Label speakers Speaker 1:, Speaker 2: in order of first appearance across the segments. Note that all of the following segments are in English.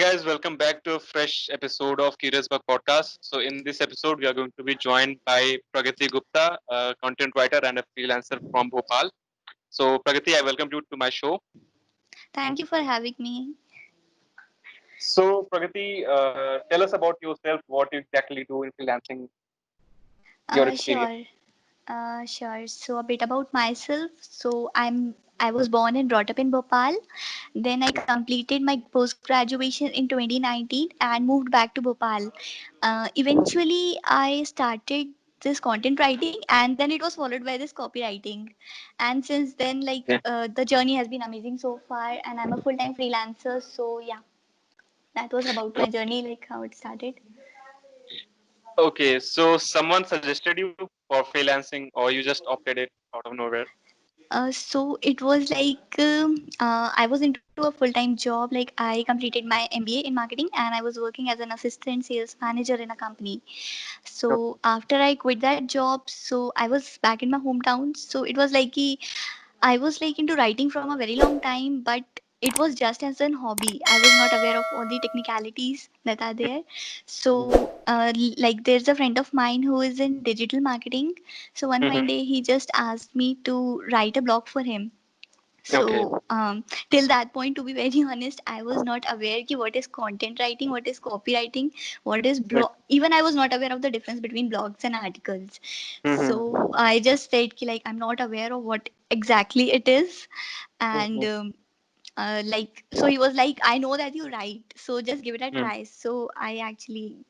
Speaker 1: guys, welcome back to a fresh episode of Curious Bug Podcast. So in this episode, we are going to be joined by Pragati Gupta, a content writer and a freelancer from Bhopal. So Pragati, I welcome you to my show.
Speaker 2: Thank you for having me.
Speaker 1: So Pragati, tell us about yourself. What you exactly do in freelancing? Your experience.
Speaker 2: Sure. Sure. So a bit about myself. I was born and brought up in Bhopal. Then I completed my post graduation in 2019 and moved back to Bhopal. Eventually, I started this content writing, and then it was followed by this copywriting. And since then,
Speaker 1: Yeah.
Speaker 2: the journey has been amazing so far, and I'm a full time freelancer. So yeah, that was about my journey, like how it started.
Speaker 1: Okay, so someone suggested you for freelancing, or you just opted it out of nowhere?
Speaker 2: So it was I was into a full time job. Like I completed my MBA in marketing and I was working as an assistant sales manager in a company. So after I quit that job, so I was back in my hometown. So it was I was like into writing from a very long time, but it was just as an hobby. I was not aware of all the technicalities that are there. So, like, there's a friend of mine who is in digital marketing. So, one
Speaker 1: Mm-hmm.
Speaker 2: fine day, he just asked me to write a blog for him.
Speaker 1: Okay.
Speaker 2: So, till that point, to be very honest, I was not aware ki what is content writing, what is copywriting, what is blog. Even I was not aware of the difference between blogs and articles.
Speaker 1: Mm-hmm.
Speaker 2: So I just said ki like I'm not aware of what exactly it is, and so he was like, I know that you write, so just give it a try. So I actually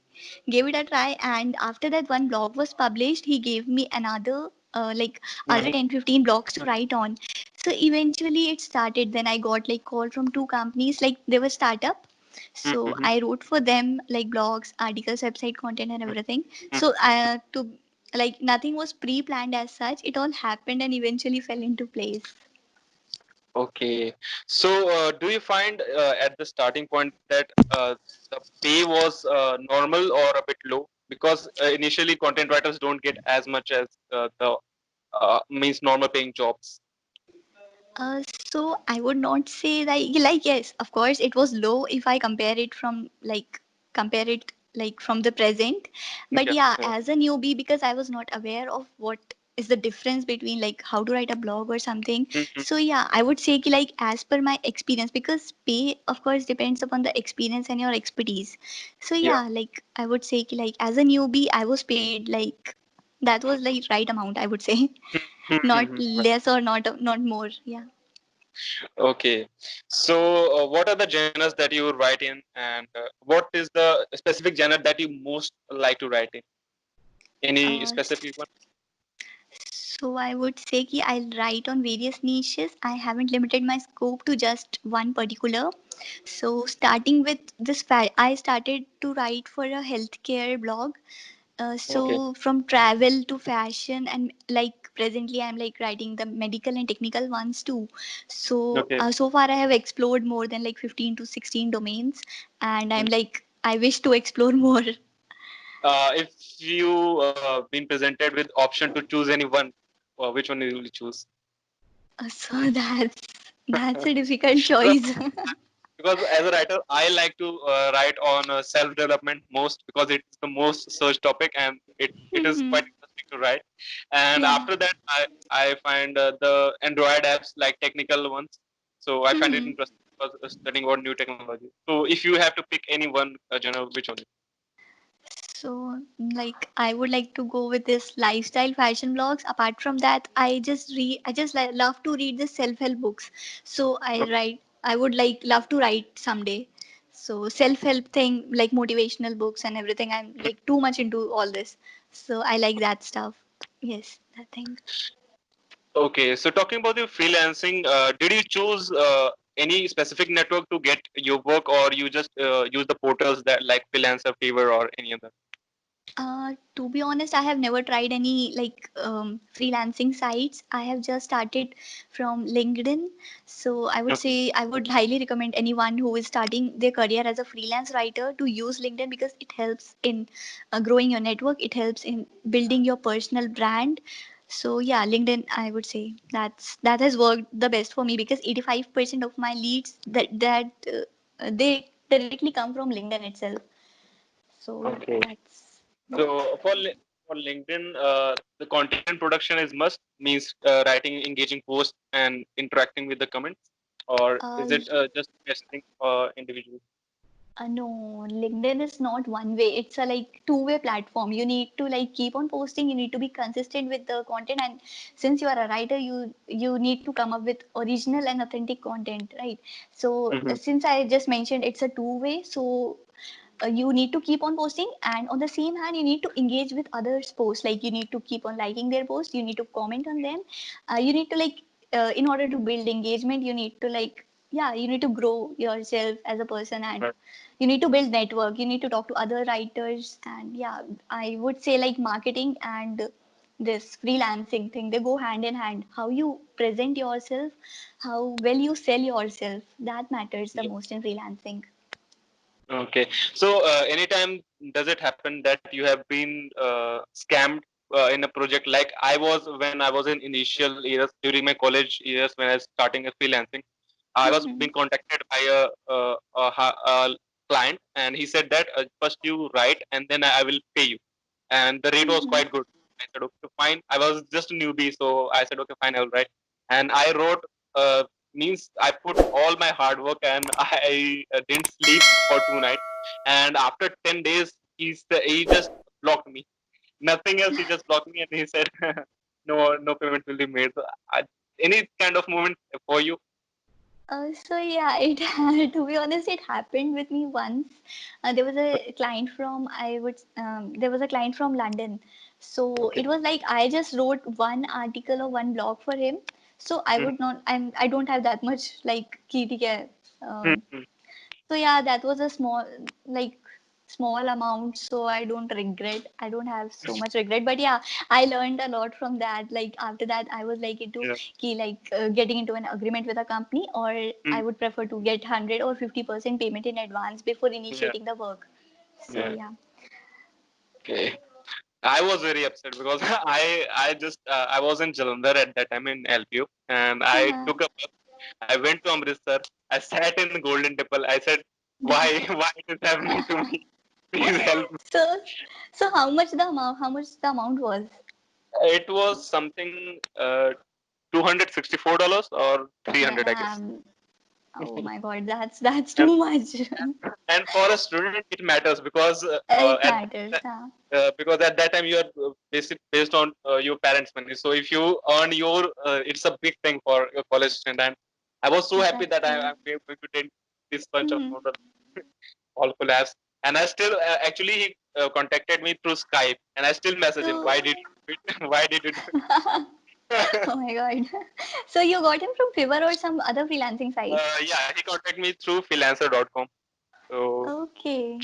Speaker 2: gave it a try, and after that one blog was published, he gave me another other 10-15 blogs to write on. So eventually it started. Then I got like call from two companies, like they were startup. So
Speaker 1: Mm-hmm.
Speaker 2: I wrote for them like blogs, articles, website content, and everything. So to like nothing was pre-planned as such. It all happened and eventually fell into place.
Speaker 1: Okay. So, do you find at the starting point that the pay was normal or a bit low? Because initially, content writers don't get as much as the means normal paying jobs.
Speaker 2: So I would not say that yes, of course it was low if I compare it like from the present. But
Speaker 1: Yeah.
Speaker 2: yeah,
Speaker 1: Yeah.
Speaker 2: as a newbie, because I was not aware of what is the difference between like how to write a blog or something.
Speaker 1: Mhm.
Speaker 2: So yeah, I would say like as per my experience, because pay of course depends upon the experience and your expertise. So
Speaker 1: Yeah.
Speaker 2: yeah, like I would say like as a newbie I was paid like that was like right amount, I would say. Not
Speaker 1: Mhm.
Speaker 2: less or not more. Yeah.
Speaker 1: Okay. So, what are the genres that you write in, and what is the specific genre that you most like to write in? Any
Speaker 2: Uh,
Speaker 1: specific one?
Speaker 2: so I would say कि I'll write on various niches. I haven't limited my scope to just one particular. So starting with I started to write for a healthcare blog.
Speaker 1: Okay.
Speaker 2: So from travel to fashion, and like presently I'm like writing the medical and technical ones too. So
Speaker 1: Okay.
Speaker 2: so far I have explored more than like 15 to 16 domains, and I'm like I wish to explore more.
Speaker 1: If you been presented with option to choose any one, which one you will choose?
Speaker 2: So that's a difficult
Speaker 1: because,
Speaker 2: choice.
Speaker 1: because as a writer, I like to write on self development most because it's the most searched topic and it is
Speaker 2: Mhm.
Speaker 1: quite interesting to write. And
Speaker 2: Yeah.
Speaker 1: after that, I find the Android apps like technical ones. So I find it
Speaker 2: Mhm.
Speaker 1: interesting because studying about new technology. So if you have to pick any one genre, which one?
Speaker 2: So, like, I would like to go with this lifestyle fashion blogs. Apart from that, I just love to read the self-help books. So I would like love to write someday. So self-help thing, like motivational books and everything. I'm like too much into all this. So I like that stuff. Yes, that thing.
Speaker 1: Okay, so talking about the freelancing, did you choose any specific network to get your work, or you just use the portals that like Freelancer, Fiverr, or any other?
Speaker 2: To be honest, I have never tried any freelancing sites. I have just started from LinkedIn. So I would
Speaker 1: Okay.
Speaker 2: say I would highly recommend anyone who is starting their career as a freelance writer to use LinkedIn, because it helps in growing your network. It helps in building your personal brand. So yeah, LinkedIn, I would say that has worked the best for me, because 85% of my leads they directly come from LinkedIn itself. So
Speaker 1: Okay.
Speaker 2: that's yeah.
Speaker 1: So for LinkedIn, the content production is must, means writing engaging posts and interacting with the comments, or
Speaker 2: Uh,
Speaker 1: is it just messaging individuals?
Speaker 2: no, LinkedIn is not one way. It's a like two-way platform. You need to like keep on posting. You need to be consistent with the content, and since you are a writer, you need to come up with original and authentic content, right? So
Speaker 1: Mm-hmm.
Speaker 2: since I just mentioned it's a two-way, so you need to keep on posting, and on the same hand you need to engage with others posts, like you need to keep on liking their posts, you need to comment on them, you need to like in order to build engagement you need to like, yeah, you need to grow yourself as a person, and
Speaker 1: Right.
Speaker 2: you need to build network, you need to talk to other writers, and yeah, I would say like marketing and this freelancing thing, they go hand in hand. How you present yourself, how well you sell yourself, that matters the
Speaker 1: Yeah.
Speaker 2: most in freelancing.
Speaker 1: Okay. So anytime does it happen that you have been scammed in a project? Like I was when I was in initial years during my college years when I was starting a freelancing. I was being contacted by a client, and he said that first you write and then I will pay you, and the rate was quite good. I said okay, fine. I was just a newbie, so I said okay, fine, I will write. And I wrote, means I put all my hard work, and I didn't sleep for 2 nights. And after 10 days, he just blocked me. Nothing else. He just blocked me, and he said, no payment will be made. So, any kind of moment for you?
Speaker 2: So yeah, it to be honest, it happened with me once. There was a client from there was a client from London. So
Speaker 1: Okay.
Speaker 2: it was like I just wrote one article or one blog for him. So I
Speaker 1: Mhm.
Speaker 2: would not, I don't have that much like key. Um,
Speaker 1: Mhm.
Speaker 2: so yeah, that was a like small amount. So I don't regret. I don't have so much regret. But yeah, I learned a lot from that. Like after that, I was like into
Speaker 1: Yeah.
Speaker 2: key like getting into an agreement with a company, or I
Speaker 1: Mhm.
Speaker 2: would prefer to get 100 or 50% payment in advance before
Speaker 1: Yeah.
Speaker 2: initiating the work. So
Speaker 1: Yeah.
Speaker 2: yeah.
Speaker 1: Okay. I was very upset because I was in Jalandhar at that time in LPU, and I
Speaker 2: Uh-huh.
Speaker 1: took a bus. I went to Amritsar. I sat in the Golden Temple. I said, "Why? Why it is happening to me? Please help me."
Speaker 2: So so how much the amount? How much the amount was?
Speaker 1: It was something $264 or 300, I guess.
Speaker 2: Damn. Oh my God, that's
Speaker 1: and,
Speaker 2: too much.
Speaker 1: and for a student, it matters because
Speaker 2: It matters. Huh?
Speaker 1: at that time you are based on your parents' money. So if you earn it's a big thing for your college student. And I was so happy
Speaker 2: That's
Speaker 1: that
Speaker 2: true.
Speaker 1: I'm going to take this bunch of
Speaker 2: Hmm.
Speaker 1: notes, all collabs. And I still actually he contacted me through Skype, and I still message him.
Speaker 2: So,
Speaker 1: Why did you do it? Why did you do
Speaker 2: oh
Speaker 1: it?
Speaker 2: my God. So you got him from Fiverr or some other freelancing site?
Speaker 1: Yeah, he contacted me through freelancer.com. So
Speaker 2: Okay.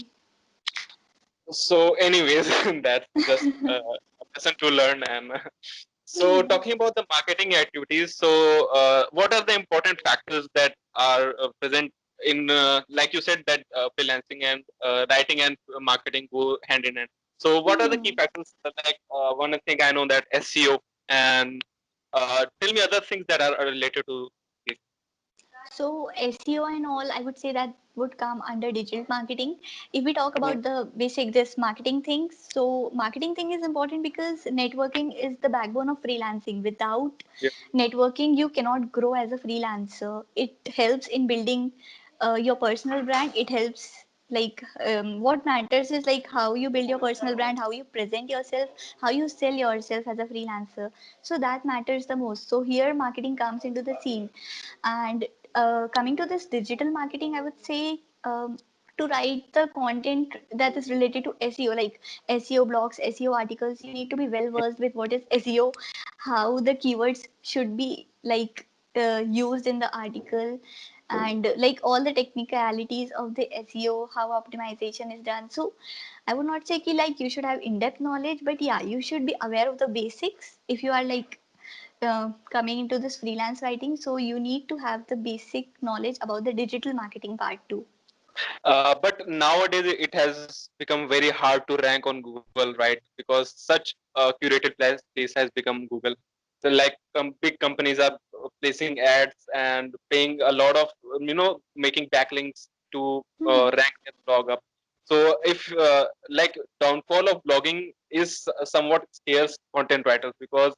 Speaker 1: anyways, that's just a lesson to learn. And so,
Speaker 2: Hmm.
Speaker 1: talking about the marketing activities, so what are the important factors that are present in, like you said, that freelancing and writing and marketing go hand in hand. So, what are the key
Speaker 2: Hmm.
Speaker 1: factors? Like one thing I know that SEO, and tell me other things that are related to this.
Speaker 2: So SEO and all, I would say that would come under digital marketing. If we talk
Speaker 1: Mhm.
Speaker 2: about the basic this marketing things, so marketing thing is important because networking is the backbone of freelancing. Without
Speaker 1: Yeah.
Speaker 2: networking, you cannot grow as a freelancer. It helps in building your personal brand. It helps like what matters is like how you build your personal brand, how you present yourself, how you sell yourself as a freelancer. So that matters the most. So here marketing comes into the scene. And coming to this digital marketing, I would say to write the content that is related to SEO, like SEO blogs, SEO articles, you need to be well versed with what is SEO, how the keywords should be like used in the article, and like all the technicalities of the SEO, how optimization is done. So I would not say ki, like you should have in-depth knowledge, but yeah, you should be aware of the basics if you are like coming into this freelance writing. So you need to have the basic knowledge about the digital marketing part too.
Speaker 1: But nowadays it has become very hard to rank on Google, right? Because such a curated place has become Google. So like big companies are placing ads and paying a lot of making backlinks. to
Speaker 2: Mhm.
Speaker 1: rank their blog up. So if like downfall of blogging is somewhat scares content writers because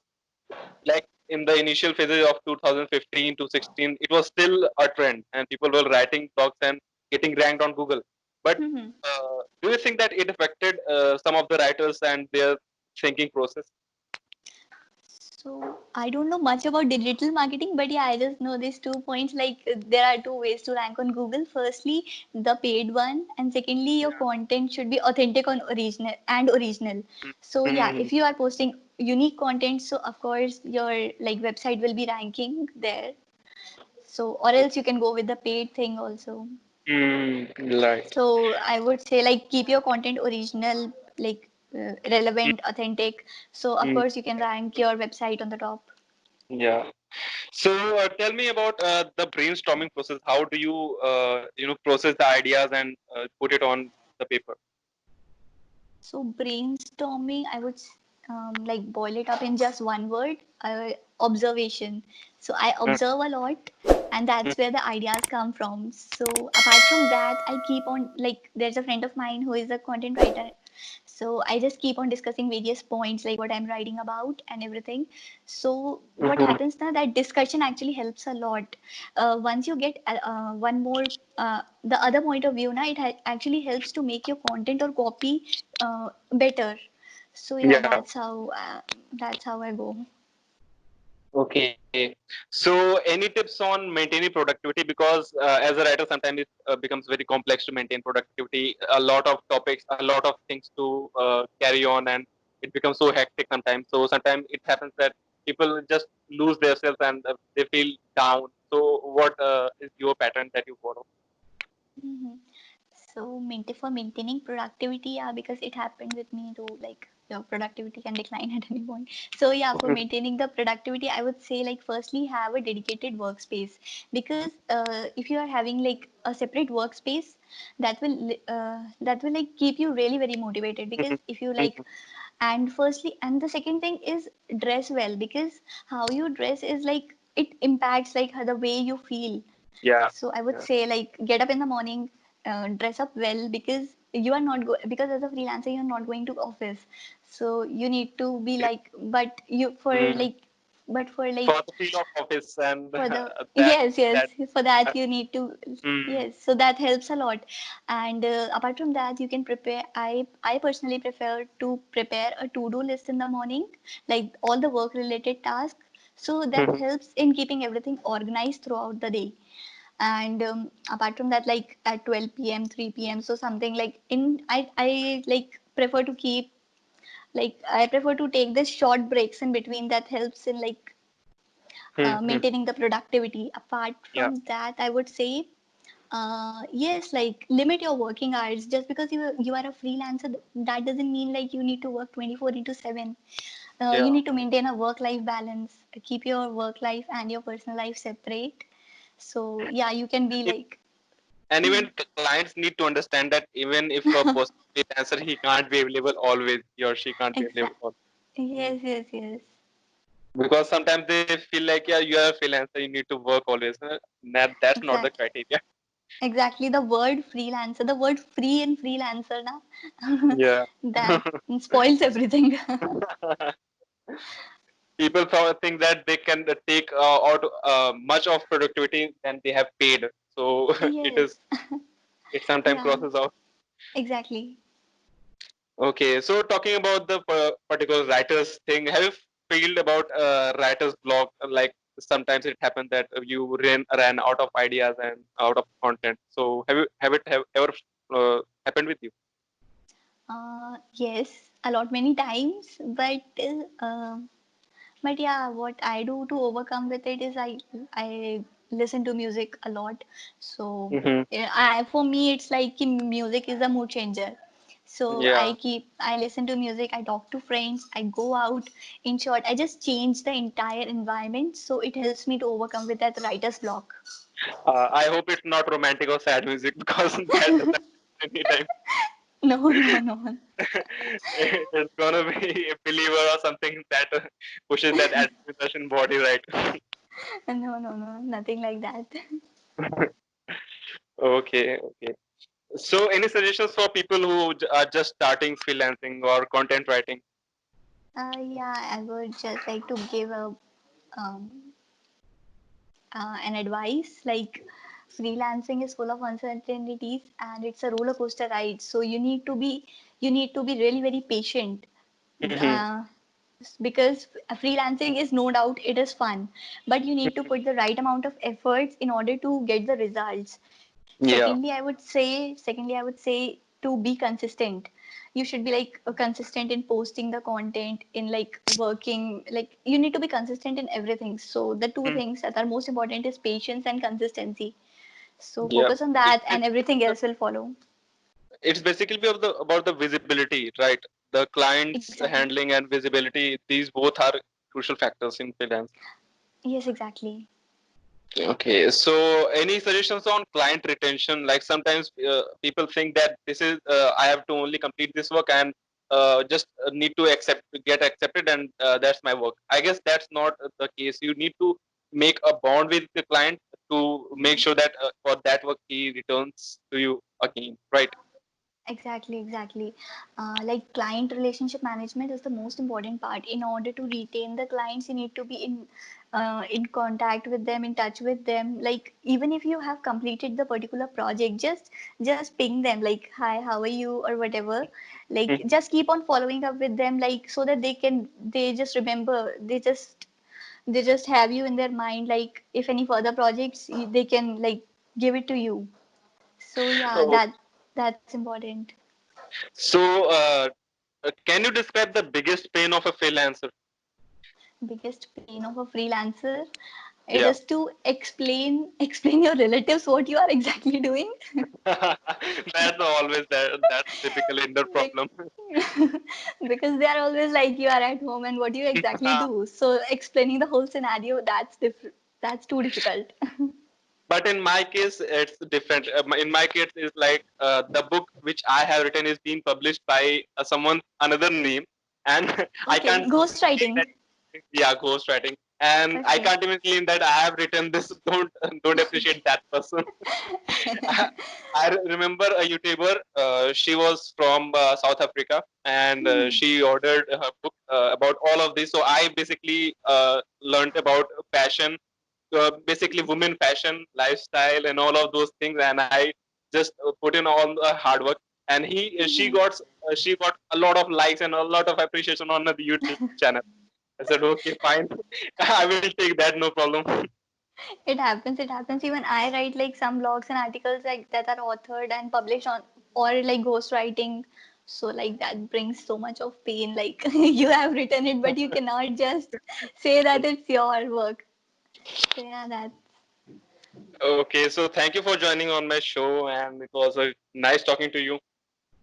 Speaker 1: like in the initial phases of 2015 to 16, it was still a trend and people were writing blogs and getting ranked on Google. But
Speaker 2: Mhm.
Speaker 1: do you think that it affected some of the writers and their thinking process?
Speaker 2: So I don't know much about digital marketing, but yeah, I just know these 2 points. Like there are two ways to rank on Google. Firstly, the paid one, and secondly, your
Speaker 1: Yeah.
Speaker 2: content should be authentic on original. So yeah,
Speaker 1: Mm-hmm.
Speaker 2: if you are posting unique content, so of course your like website will be ranking there. So or else you can go with the paid thing also.
Speaker 1: Right.
Speaker 2: So I would say like keep your content original, like relevant, authentic. So of
Speaker 1: Mm,
Speaker 2: course you can rank your website on the top.
Speaker 1: yeah. So tell me about the brainstorming process. How do you process the ideas and put it on the paper?
Speaker 2: So brainstorming, I would like boil it up in just one word, observation. So I
Speaker 1: Mm,
Speaker 2: observe a lot, and
Speaker 1: mm,
Speaker 2: that's where the ideas come from. So apart from that, I keep on like there's a friend of mine who is a content writer. So I just keep on discussing various points like what I'm writing about and everything. So what
Speaker 1: mhm.
Speaker 2: happens now that discussion actually helps a lot. Once you get one more the other point of view now it actually helps to make your content or copy better. So yeah,
Speaker 1: Yeah.
Speaker 2: that's how I go.
Speaker 1: Okay. So, any tips on maintaining productivity? Because as a writer, sometimes it becomes very complex to maintain productivity. A lot of topics, a lot of things to carry on, and it becomes so hectic sometimes. So sometimes it happens that people just lose themselves and they feel down. So, what is your pattern that you follow?
Speaker 2: Mhm. So for maintaining productivity, yeah, because it happened with me too. Like your productivity can decline at any point. So yeah, for maintaining the productivity, I would say like firstly have a dedicated workspace because if you are having like a separate workspace, that will like keep you really very motivated. Because if you like, and firstly, and the second thing is dress well because how you dress is like it impacts like the way you feel.
Speaker 1: Yeah.
Speaker 2: So I would
Speaker 1: Yeah.
Speaker 2: say like get up in the morning, dress up well because you are not because as a freelancer you're not going to office, so you need to be like but you for
Speaker 1: Mm.
Speaker 2: like but for
Speaker 1: For
Speaker 2: like
Speaker 1: the feel of office and
Speaker 2: for the
Speaker 1: that
Speaker 2: yes
Speaker 1: that.
Speaker 2: for that you need to
Speaker 1: Mm.
Speaker 2: yes, so that helps a lot. And apart from that you can prepare I personally prefer to prepare a to-do list in the morning, like all the work related tasks, so that helps in keeping everything organized throughout the day. And apart from that like at 12 p.m 3 p.m so something like I like prefer to keep like I prefer to take this short breaks in between that helps in like maintaining the productivity. Apart
Speaker 1: Yeah.
Speaker 2: from that I would say yes, like limit your working hours. Just because you are a freelancer, that doesn't mean like you need to work 24 into 7. You
Speaker 1: Yeah.
Speaker 2: need to maintain a work life balance, keep your work life and your personal life separate. So yeah, you can be like
Speaker 1: And even clients need to understand that even if a person is freelancer, he can't be available always. He or she can't be available
Speaker 2: exact
Speaker 1: always.
Speaker 2: yes, yes, yes,
Speaker 1: Because sometimes they feel like, yeah, you are a freelancer, you need to work always. That's not the
Speaker 2: exactly.
Speaker 1: criteria.
Speaker 2: Exactly, the word freelancer, the word free in freelancer now,
Speaker 1: Yeah.
Speaker 2: that spoils everything.
Speaker 1: People think that they can take out much of productivity than they have paid. So it
Speaker 2: Yes,
Speaker 1: is it sometimes
Speaker 2: yeah,
Speaker 1: crosses out.
Speaker 2: exactly.
Speaker 1: Okay, so talking about the particular writers thing, have you feel about writer's block? Like sometimes it happens that you ran out of ideas and out of content. So have ever happened with you?
Speaker 2: Yes, a lot many times, but yeah, what I do to overcome with it is I listen to music a lot. So
Speaker 1: Mm-hmm.
Speaker 2: yeah, for me it's like music is a mood changer. So
Speaker 1: Yeah,
Speaker 2: I listen to music, I talk to friends, I go out. In short, I just change the entire environment. So it helps me to overcome with that writer's block.
Speaker 1: I hope it's not romantic or sad music because that doesn't anytime.
Speaker 2: No, no, no,
Speaker 1: It's gonna be a believer or something that pushes that administration body right.
Speaker 2: no, no, no, nothing like that.
Speaker 1: Okay, okay. So, any suggestions for people who are just starting freelancing or content writing?
Speaker 2: Yeah, I would just like to give um, an advice like freelancing is full of uncertainties and it's a roller coaster ride. So you need to be really very patient.
Speaker 1: Hmm.
Speaker 2: Uh, because freelancing is no doubt it is fun, but you need to put the right amount of efforts in order to get the results.
Speaker 1: Yeah.
Speaker 2: Secondly, I would say to be consistent. You should be like consistent in posting the content, in like working, like you need to be consistent in everything. So the two
Speaker 1: Mhm.
Speaker 2: things that are most important is patience and consistency. So
Speaker 1: Yeah.
Speaker 2: focus on
Speaker 1: It's
Speaker 2: that and
Speaker 1: basically
Speaker 2: everything else will follow.
Speaker 1: about the visibility, right? The clients
Speaker 2: Exactly.
Speaker 1: handling and visibility. These both are crucial factors in freelance.
Speaker 2: Yes, exactly.
Speaker 1: Okay, so any suggestions on client retention? Like sometimes people think that this is I have to only complete this work and just need to get accepted, and that's my work. I guess that's not the case. You need to make a bond with the client to make sure that for that work he returns to you again, right?
Speaker 2: Exactly, exactly. Like client relationship management is the most important part. In order to retain the clients, you need to be in contact with them, in touch with them. Like even if you have completed the particular project, just ping them like, "Hi, how are you?" or whatever. Like
Speaker 1: Mhm.
Speaker 2: just keep on following up with them, like so that they just remember, they just have you in their mind. Like if any further projects, they can like give it to you. So yeah,
Speaker 1: Oh,
Speaker 2: that's important.
Speaker 1: so, can you describe the biggest pain of a freelancer?
Speaker 2: Biggest pain of a freelancer, it
Speaker 1: Yeah.
Speaker 2: is to explain your relatives what you are exactly doing.
Speaker 1: That's always that. That's typical Inder
Speaker 2: Bec-
Speaker 1: problem.
Speaker 2: because they are always like you are at home and what do you exactly do, so explaining the whole scenario, that's too difficult.
Speaker 1: But in my case, it's different. In my case, it's like the book which I have written is being published by someone another name, and I
Speaker 2: Okay,
Speaker 1: can't claim
Speaker 2: ghostwriting.
Speaker 1: that. Yeah, ghostwriting, and I
Speaker 2: Okay.
Speaker 1: can't even claim that I have written this. Don't appreciate that person. I remember a YouTuber. She was from South Africa, and she ordered her book about all of this. So I basically learned about fashion, basically women fashion, lifestyle, and all of those things. And I just put in all the hard work. And she got a lot of likes and a lot of appreciation on the YouTube channel. I said, okay, fine, I will take that, no problem.
Speaker 2: It happens. Even I write like some blogs and articles like that are authored and published on, or like ghostwriting. So like that brings so much of pain. Like you have written it, but you cannot just say that it's your work. So yeah, that.
Speaker 1: Okay, so thank you for joining on my show, and it was a nice talking to you.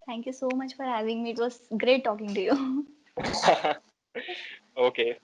Speaker 2: Thank you so much for having me. It was great talking to you.
Speaker 1: Okay.